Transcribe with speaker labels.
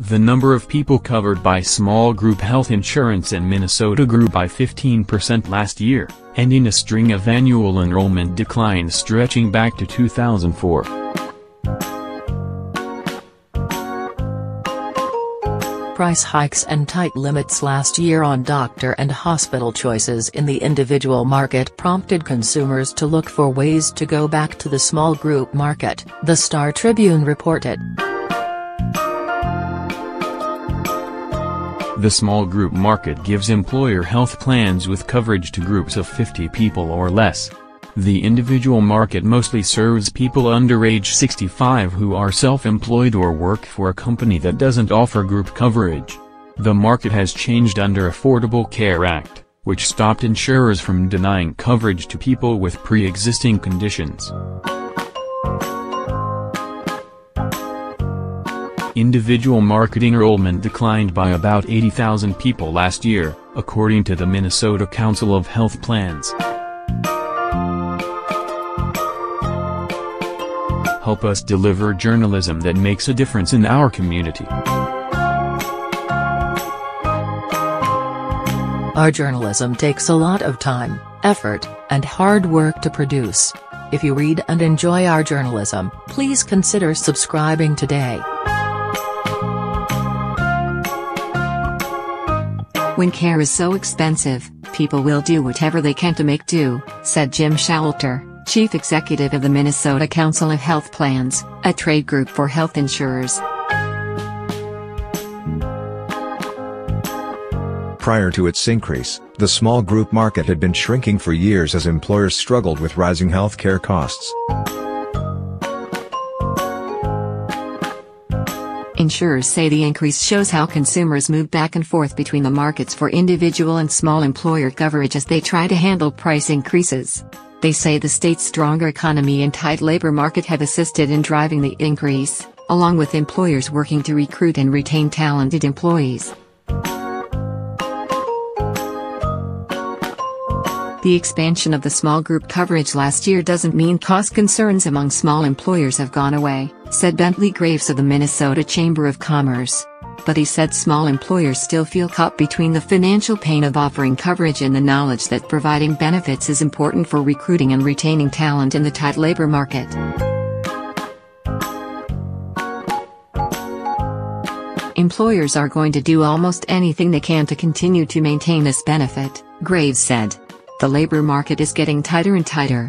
Speaker 1: The number of people covered by small group health insurance in Minnesota grew by 15% last year, ending a string of annual enrollment declines stretching back to 2004.
Speaker 2: Price hikes and tight limits last year on doctor and hospital choices in the individual market prompted consumers to look for ways to go back to the small group market, the Star Tribune reported.
Speaker 1: The small group market gives employer health plans with coverage to groups of 50 people or less. The individual market mostly serves people under age 65 who are self-employed or work for a company that doesn't offer group coverage. The market has changed under Affordable Care Act, which stopped insurers from denying coverage to people with pre-existing conditions. Individual market enrollment declined by about 80,000 people last year, according to the Minnesota Council of Health Plans. Help us deliver journalism that makes a difference in our community.
Speaker 2: Our journalism takes a lot of time, effort, and hard work to produce. If you read and enjoy our journalism, please consider subscribing today.
Speaker 3: When care is so expensive, people will do whatever they can to make do, said Jim Shalter, Chief Executive of the Minnesota Council of Health Plans, a trade group for health insurers.
Speaker 4: Prior to its increase, the small group market had been shrinking for years as employers struggled with rising health care costs.
Speaker 3: Insurers say the increase shows how consumers move back and forth between the markets for individual and small employer coverage as they try to handle price increases. They say the state's stronger economy and tight labor market have assisted in driving the increase, along with employers working to recruit and retain talented employees. The expansion of the small group coverage last year doesn't mean cost concerns among small employers have gone away, said Bentley Graves of the Minnesota Chamber of Commerce. But he said small employers still feel caught between the financial pain of offering coverage and the knowledge that providing benefits is important for recruiting and retaining talent in the tight labor market. Employers are going to do almost anything they can to continue to maintain this benefit, Graves said. The labor market is getting tighter and tighter.